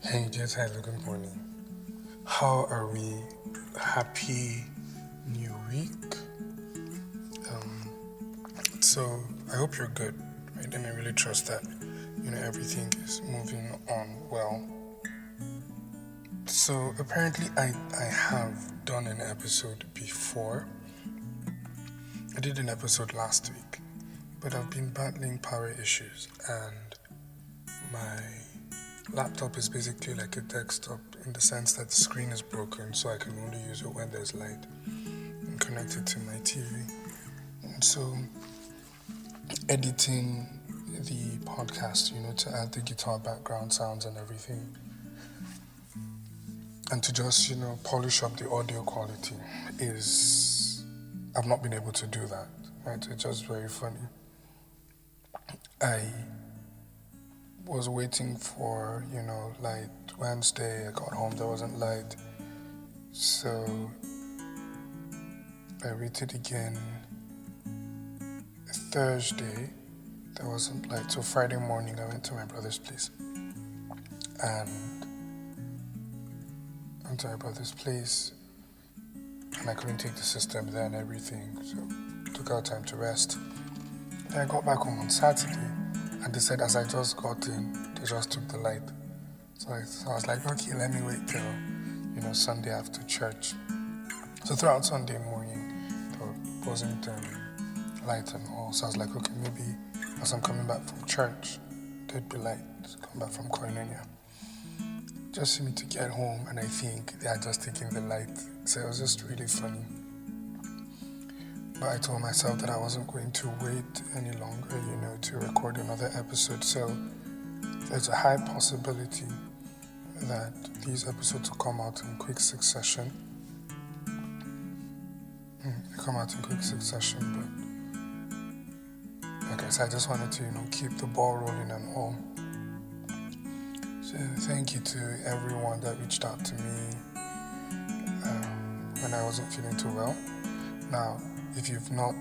Hey, just hello, good morning. How are we? Happy new week. So I hope you're good, right? And I really trust that everything is moving on well. So apparently, I have done an episode before. I did an episode last week, but I've been battling power issues, and my laptop is basically like a desktop in the sense that the screen is broken, so I can only use it when there's light and connect it to my TV. And so, editing the podcast, to add the guitar background sounds and everything, and to just, polish up the audio quality I've not been able to do that, right? It's just very funny. I was waiting for, light Wednesday. I got home, there wasn't light. So I waited again Thursday, there wasn't light. So Friday morning, I went to my brother's place. And I went to my brother's place, and I couldn't take the system there and everything. So took out time to rest. Then I got back home on Saturday, and they said as I just got in, they just took the light. So I was like, okay, let me wait till, Sunday after church. So throughout Sunday morning, there wasn't light and all. So I was like, okay, maybe as I'm coming back from church, there'd be light. Coming back from Koinonia. Just for me to get home, and I think they had just taken the light. So it was just really funny. But I told myself that I wasn't going to wait any longer, to record another episode. So there's a high possibility that these episodes will come out in quick succession. They come out in quick succession, but like I said, I just wanted to, keep the ball rolling and all. So thank you to everyone that reached out to me when I wasn't feeling too well. Now, if you've not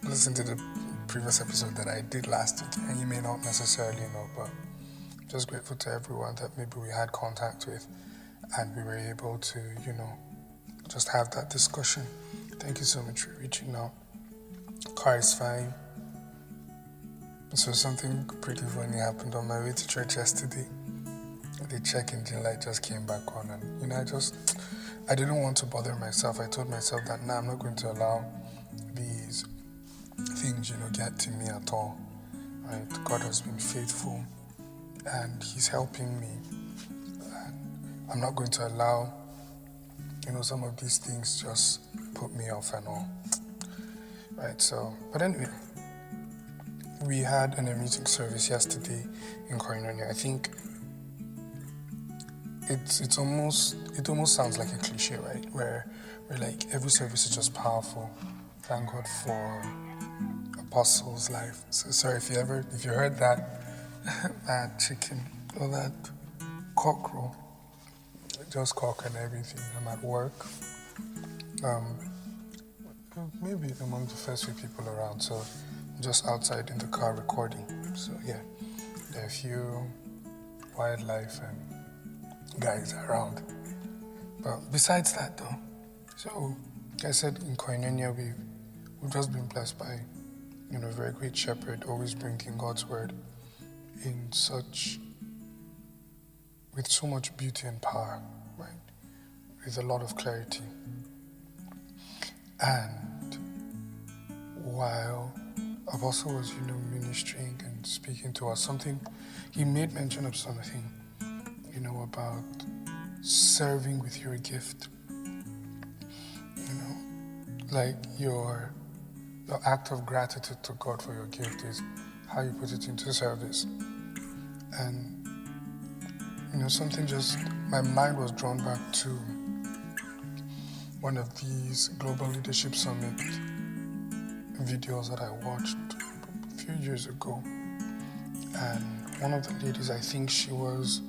listened to the previous episode that I did last week, and you may not necessarily know, but I'm just grateful to everyone that maybe we had contact with and we were able to, just have that discussion. Thank you so much for reaching out. Car is fine. So something pretty funny happened on my way to church yesterday. The check engine light just came back on, and I didn't want to bother myself. I told myself that I'm not going to allow these things, get to me at all. Right? God has been faithful, and He's helping me. And I'm not going to allow, some of these things just put me off and all. Right? So, but anyway, we had an amazing service yesterday in Koinonia. I think it almost sounds like a cliche, right? Where like every service is just powerful. Thank God for Apostle's life. So sorry if you heard that that chicken or that cockerel, just cock and everything. I'm at work. Maybe among the first few people around, so just outside in the car recording. So yeah, there are a few wildlife and guys around. But besides that though, so like I said, in Koinonia we've just been blessed by, a very great shepherd, always bringing God's word with so much beauty and power, right? With a lot of clarity. And while Apostle was, ministering and speaking to us, he made mention of something, about serving with your gift. Like your act of gratitude to God for your gift is how you put it into service. And, my mind was drawn back to one of these Global Leadership Summit videos that I watched a few years ago. And one of the ladies, I think she was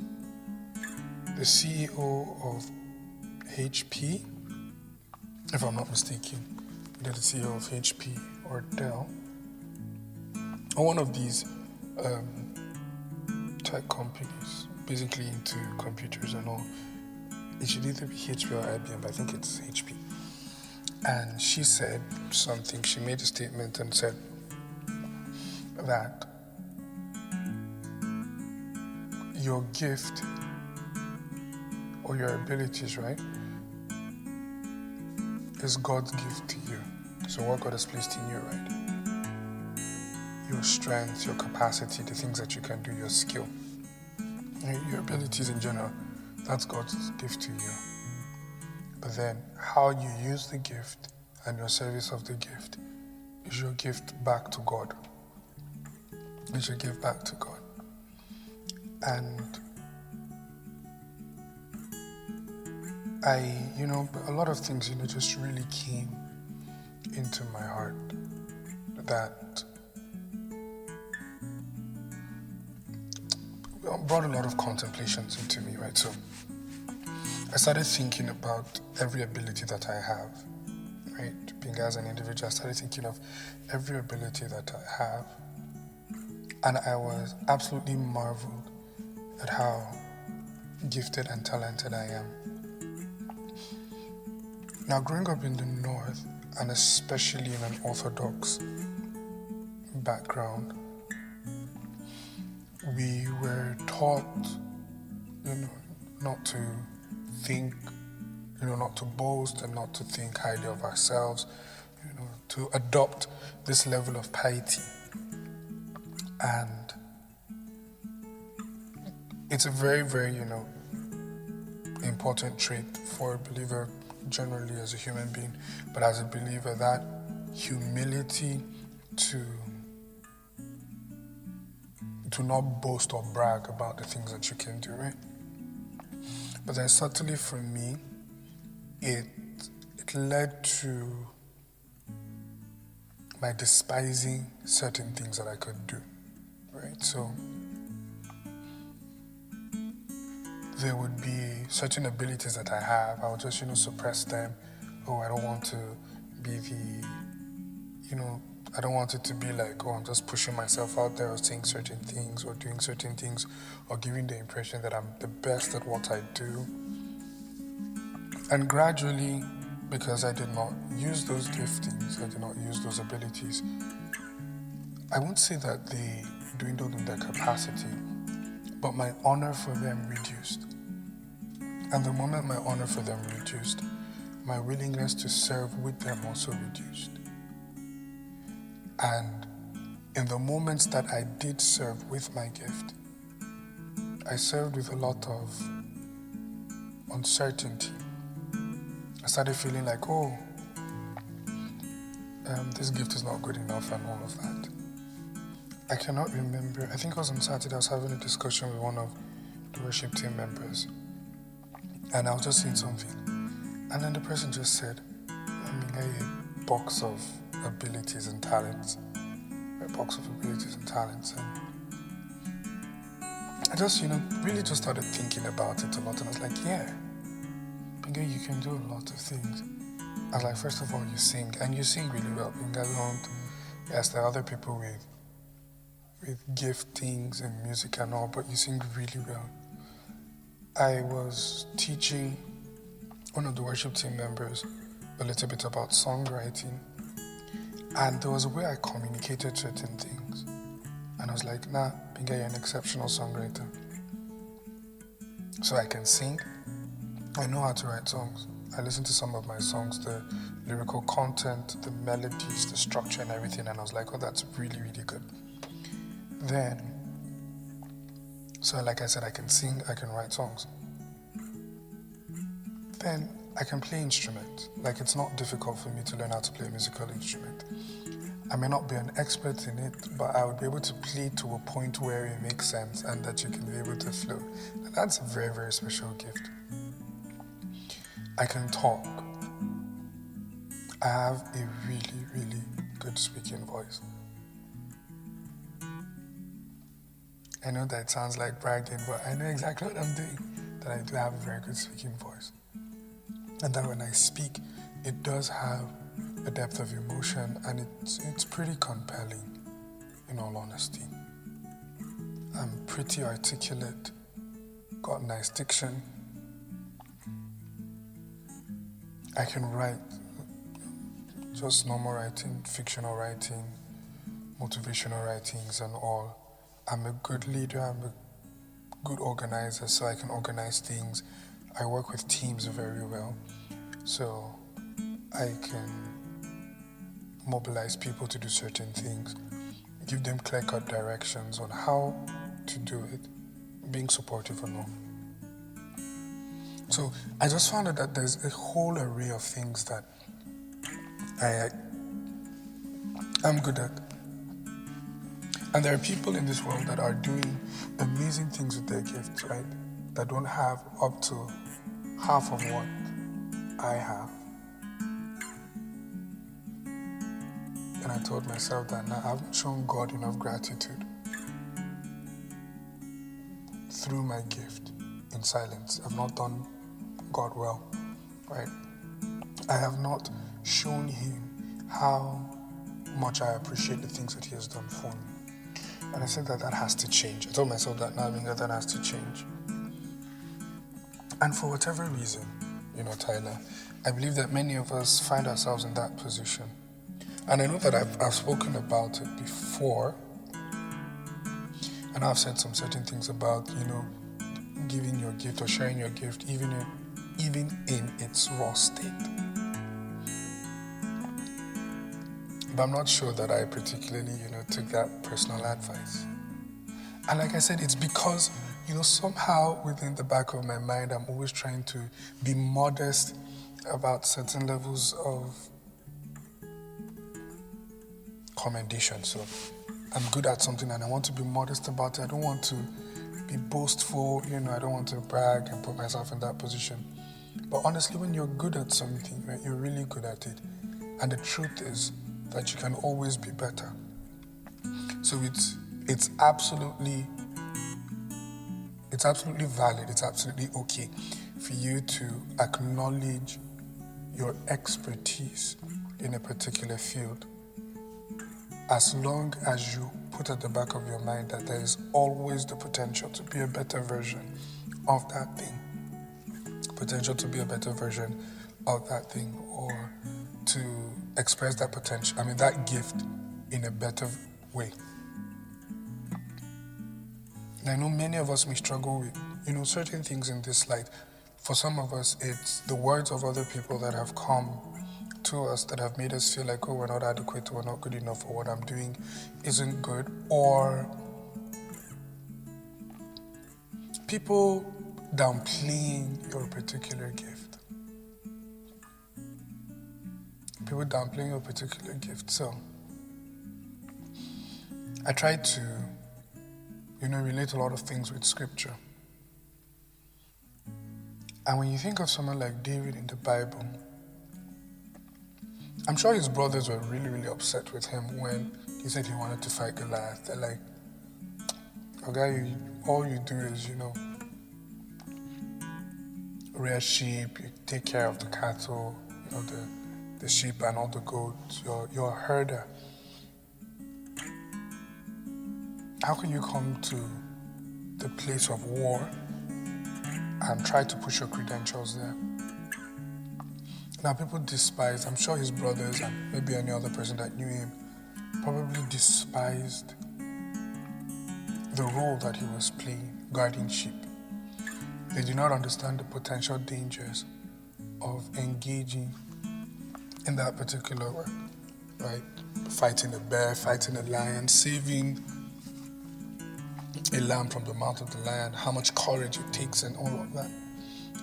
the CEO of HP, if I'm not mistaken, either the CEO of HP or Dell, or one of these tech companies, basically into computers and all. It should either be HP or IBM, but I think it's HP. And she said something, she made a statement and said that your gift or your abilities, right, is God's gift to you. So what God has placed in you, right? Your strength, your capacity, the things that you can do, your skill, your abilities in general, that's God's gift to you. But then how you use the gift and your service of the gift is your gift back to God. It's your gift back to God. And a lot of things, just really came into my heart that brought a lot of contemplations into me, right? So I started thinking about every ability that I have, right? Being as an individual, I started thinking of every ability that I have, and I was absolutely marveled at how gifted and talented I am. Now, growing up in the North, and especially in an Orthodox background, we were taught, not to think, not to boast and not to think highly of ourselves, to adopt this level of piety. And it's a very, very, important trait for a believer generally as a human being, but as a believer, that humility to not boast or brag about the things that you can do, right? But then certainly for me, it led to my despising certain things that I could do, right? So there would be certain abilities that I have. I would just, suppress them. Oh, I don't want to be I don't want it to be like, I'm just pushing myself out there or saying certain things or doing certain things or giving the impression that I'm the best at what I do. And gradually, because I did not use those giftings, I did not use those abilities, I won't say that they dwindled in their capacity, but my honor for them reduced. And the moment my honor for them reduced, my willingness to serve with them also reduced. And in the moments that I did serve with my gift, I served with a lot of uncertainty. I started feeling like, this gift is not good enough and all of that. I cannot remember. I think it was on Saturday. I was having a discussion with one of the worship team members, and I was just saying something, and then the person just said, a box of abilities and talents, and I just, really just started thinking about it a lot, and I was like, yeah, Binga, you can do a lot of things. I was like, first of all, you sing, and you sing really well. Binga, yes, there are other people with giftings and music and all, but you sing really well. I was teaching one of the worship team members a little bit about songwriting, and there was a way I communicated certain things, and I was like, Binga, you're an exceptional songwriter. So I can sing, I know how to write songs. I listen to some of my songs, the lyrical content, the melodies, the structure and everything, and I was like, that's really, really good. Then, so like I said, I can sing, I can write songs. Then I can play instruments. Like, it's not difficult for me to learn how to play a musical instrument. I may not be an expert in it, but I would be able to play to a point where it makes sense and that you can be able to flow. And that's a very, very special gift. I can talk. I have a really, really good speaking voice. I know that sounds like bragging, but I know exactly what I'm doing, that I do have a very good speaking voice. And that when I speak, it does have a depth of emotion, and it's pretty compelling, in all honesty. I'm pretty articulate, got nice diction. I can write just normal writing, fictional writing, motivational writings and all. I'm a good leader, I'm a good organizer, so I can organize things. I work with teams very well, so I can mobilize people to do certain things, give them clear-cut directions on how to do it, being supportive and all. So I just found out that there's a whole array of things that I'm good at. And there are people in this world that are doing amazing things with their gifts, right? That don't have up to half of what I have. And I told myself that now I haven't shown God enough gratitude through my gift in silence. I've not done God well, right? I have not shown Him how much I appreciate the things that He has done for me. And I said that has to change. I told myself that now that has to change. And for whatever reason, Tyler, I believe that many of us find ourselves in that position. And I know that I've spoken about it before. And I've said some certain things about, giving your gift or sharing your gift even in its raw state. But I'm not sure that I particularly, took that personal advice. And like I said, it's because, somehow within the back of my mind, I'm always trying to be modest about certain levels of commendation. So I'm good at something and I want to be modest about it. I don't want to be boastful, I don't want to brag and put myself in that position. But honestly, when you're good at something, right, you're really good at it. And the truth is that you can always be better. So it's absolutely valid, it's absolutely okay for you to acknowledge your expertise in a particular field, as long as you put at the back of your mind that there is always the potential to be a better version of that thing. Potential to be a better version of that thing, or to express that potential, that gift in a better way. And I know many of us may struggle with, certain things in this light. For some of us, it's the words of other people that have come to us that have made us feel like, we're not adequate, we're not good enough, or what I'm doing isn't good, or people downplaying your particular gift. People downplaying your particular gift. So I try to, relate a lot of things with scripture. And when you think of someone like David in the Bible, I'm sure his brothers were really, really upset with him when he said he wanted to fight Goliath. They're like, okay, all you do is, rear sheep, you take care of the cattle, the sheep and all the goats, you're a herder. How can you come to the place of war and try to push your credentials there? Now people despise, I'm sure his brothers and maybe any other person that knew him probably despised the role that he was playing, guarding sheep. They do not understand the potential dangers of engaging in that particular work, right? Fighting a bear, fighting a lion, saving a lamb from the mouth of the lion, how much courage it takes and all of that.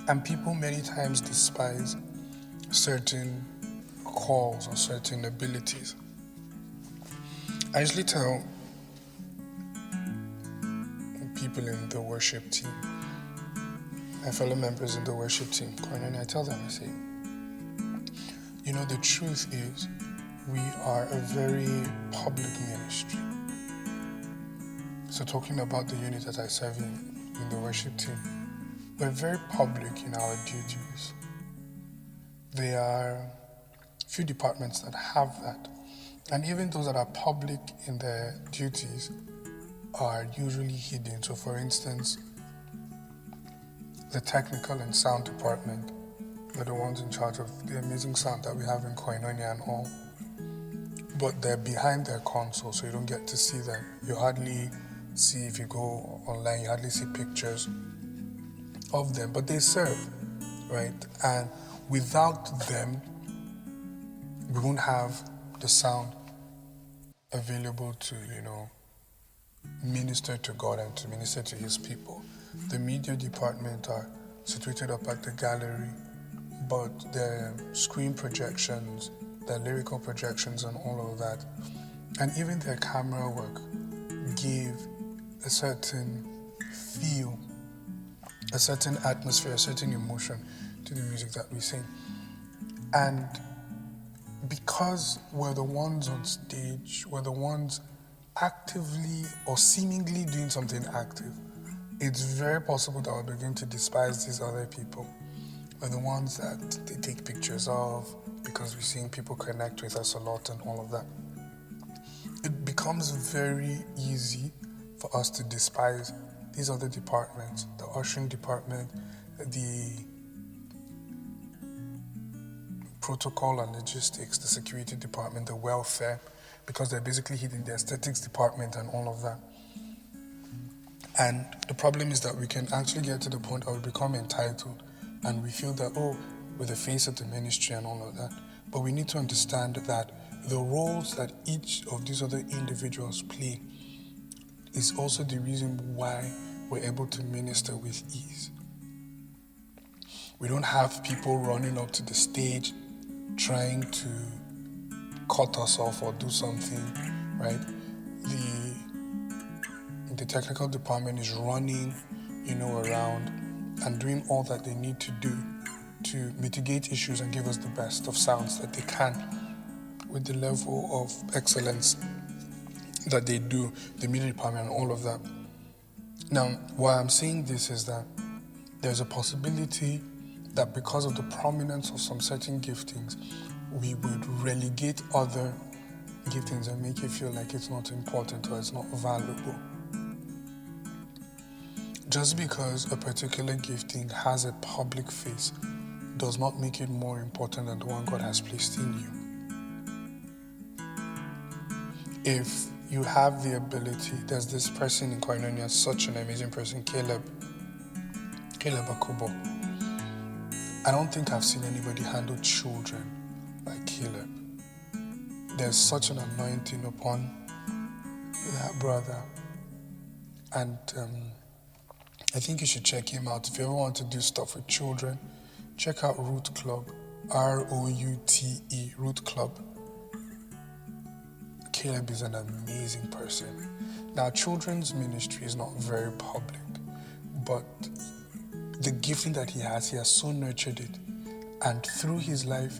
And people many times despise certain calls or certain abilities. I usually tell people in the worship team, my fellow members in the worship team, I tell them, I say, the truth is we are a very public ministry. So talking about the unit that I serve in the worship team, we're very public in our duties. There are few departments that have that. And even those that are public in their duties are usually hidden. So for instance, the technical and sound department, they're the ones in charge of the amazing sound that we have in Koinonia and all. But they're behind their console, so you don't get to see them. You hardly see, if you go online, you hardly see pictures of them, but they serve, right? And without them, we won't have the sound available to, minister to God and to minister to His people. The media department are situated up at the gallery, but their screen projections, their lyrical projections and all of that, and even their camera work give a certain feel, a certain atmosphere, a certain emotion to the music that we sing. And because we're the ones on stage, we're the ones actively or seemingly doing something active, it's very possible that we'll begin to despise these other people. We're the ones that they take pictures of because we're seeing people connect with us a lot and all of that. It becomes very easy for us to despise these other departments, the ushering department, the protocol and logistics, the security department, the welfare, because they're basically hidden the aesthetics department and all of that. And the problem is that we can actually get to the point where we become entitled and we feel that, we're the face of the ministry and all of that. But we need to understand that the roles that each of these other individuals play is also the reason why we're able to minister with ease. We don't have people running up to the stage trying to cut us off or do something, right? The technical department is running, around and doing all that they need to do to mitigate issues and give us the best of sounds that they can with the level of excellence that they do, the media department and all of that. Now, why I'm saying this is that there's a possibility that because of the prominence of some certain giftings, we would relegate other giftings and make it feel like it's not important or it's not valuable. Just because a particular gifting has a public face does not make it more important than the one God has placed in you. If you have the ability, there's this person in Koinonia, such an amazing person, Caleb Akubo. I don't think I've seen anybody handle children like Caleb. There's such an anointing upon that brother. And I think you should check him out. If you ever want to do stuff with children, check out Root Club, Route, Root Club. Caleb is an amazing person. Now, children's ministry is not very public, but the gifting that he has so nurtured it. And through his life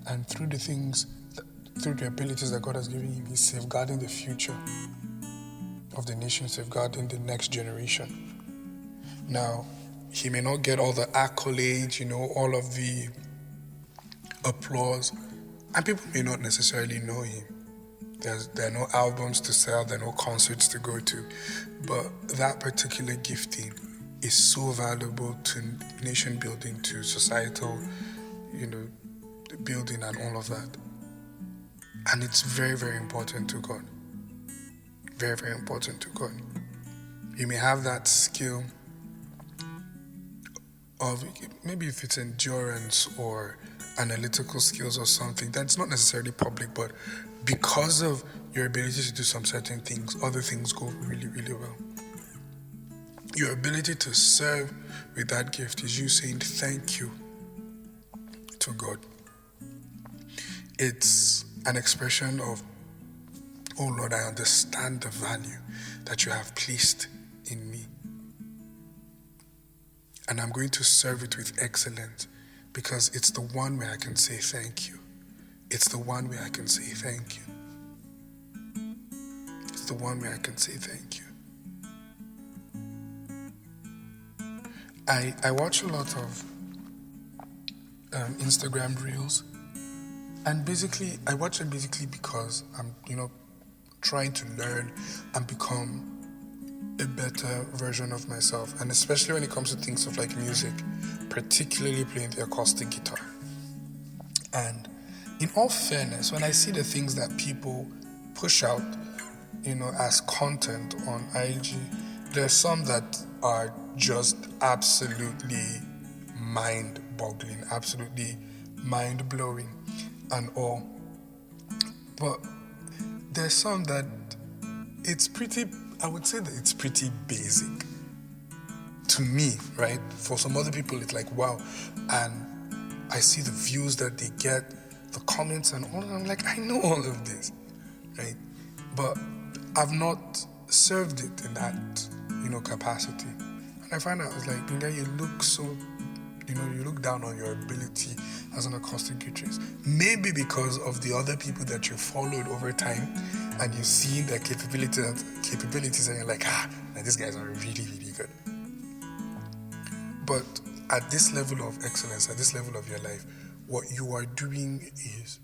and through through the abilities that God has given him, he's safeguarding the future of the nation, safeguarding the next generation. Now, he may not get all the accolades, all of the applause, and people may not necessarily know him. There are no albums to sell, there are no concerts to go to, but that particular gifting is so valuable to nation building, to societal, building and all of that. And it's very, very important to God. Very, very important to God. You may have that skill of, maybe if it's endurance or analytical skills or something, that's not necessarily public, but because of your ability to do some certain things, other things go really, really well. Your ability to serve with that gift is you saying thank you to God. It's an expression of, oh Lord, I understand the value that you have placed in me. And I'm going to serve it with excellence because it's the one way I can say thank you. It's the one way I can say thank you. It's the one way I can say thank you. I watch a lot of Instagram reels, and basically I watch them because I'm trying to learn and become a better version of myself, and especially when it comes to things of like music, particularly playing the acoustic guitar. And in all fairness, when I see the things that people push out, as content on IG, there's some that are just absolutely mind-boggling, absolutely mind-blowing and all. But there's some that I would say that it's pretty basic to me, right? For some other people, it's like, wow. And I see the views that they get, the comments and all, and I'm like, I know all of this, right? But I've not served it in that, capacity. And I find out, I was like, Binga, you look so, you look down on your ability as an acoustic guitarist. Maybe because of the other people that you followed over time and you've seen their capabilities and you're like, these guys are really, really good. But at this level of excellence, at this level of your life, what you are doing is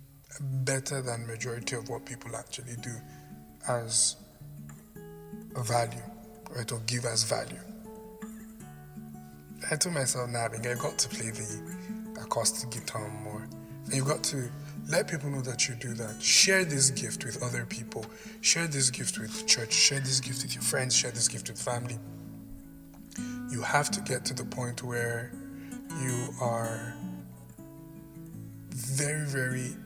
better than majority of what people actually do as a value, right? Or give as value. I told myself, I got to play the acoustic guitar more. And you've got to let people know that you do that. Share this gift with other people. Share this gift with the church. Share this gift with your friends. Share this gift with family. You have to get to the point where you are very, very,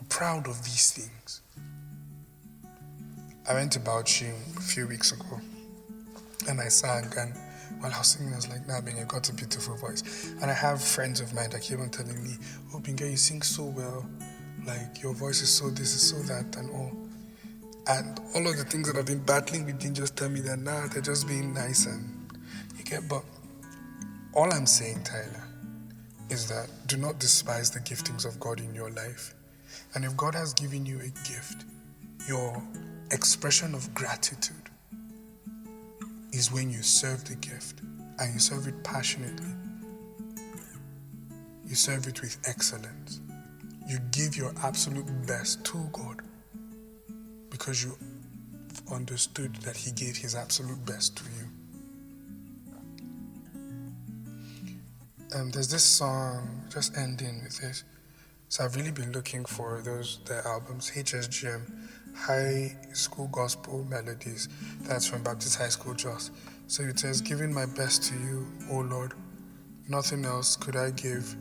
proud of these things. I went to Bauchi a few weeks ago and I sang, and while I was singing I was like, Binga, you got a beautiful voice. And I have friends of mine that keep on telling me, oh Binga, you sing so well, like your voice is so this, is so that and all. And all of the things that I've been battling with didn't just tell me that, they're just being nice and you get, but all I'm saying, Tyler, is that do not despise the giftings of God in your life. And if God has given you a gift, your expression of gratitude is when you serve the gift and you serve it passionately. You serve it with excellence. You give your absolute best to God because you understood that He gave His absolute best to you. There's this song, just ending with this. So I've really been looking for their albums, HSGM, High School Gospel Melodies. That's from Baptist High School Jos. So it says, giving my best to you, O Lord. Nothing else could I give.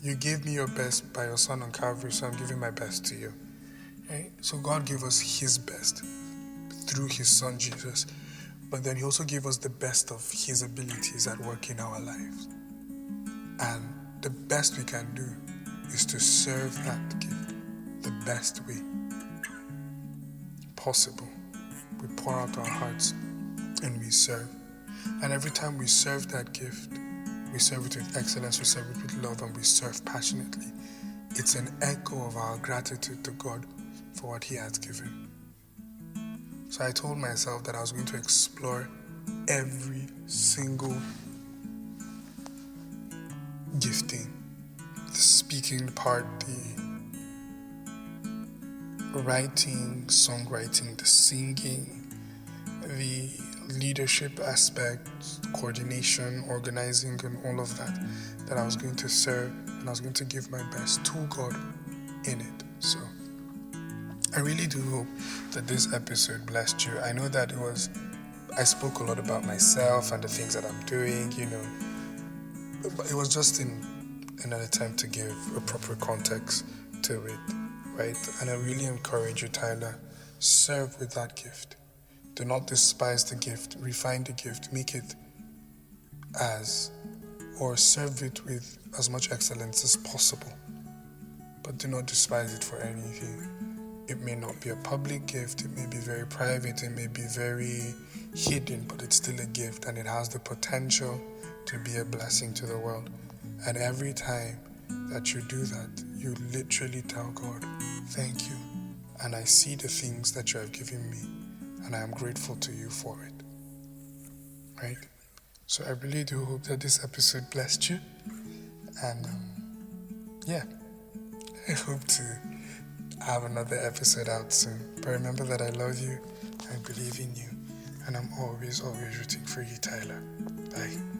You gave me your best by your Son on Calvary, so I'm giving my best to you. Right? So God gave us His best through His Son Jesus. But then He also gave us the best of His abilities at work in our lives. And the best we can do is to serve that gift the best way possible. We pour out our hearts and we serve. And every time we serve that gift, we serve it with excellence, we serve it with love, and we serve passionately. It's an echo of our gratitude to God for what He has given. So I told myself that I was going to explore every single gifting, the speaking part, the writing, songwriting, the singing, the leadership aspect, coordination, organizing, and all of that I was going to serve, and I was going to give my best to God in it. So I really do hope that this episode blessed you. I know that I spoke a lot about myself and the things that I'm doing, but it was just in an attempt to give a proper context to it, right? And I really encourage you, Tyler, serve with that gift. Do not despise the gift. Refine the gift. Make it or serve it with as much excellence as possible. But do not despise it for anything. It may not be a public gift. It may be very private. It may be very hidden, but it's still a gift, and it has the potential to be a blessing to the world. And every time that you do that, you literally tell God, thank you. And I see the things that you have given me, and I am grateful to you for it. Right? So I really do hope that this episode blessed you. And I hope to have another episode out soon. But remember that I love you, I believe in you, and I'm always, always rooting for you, Tyler. Bye.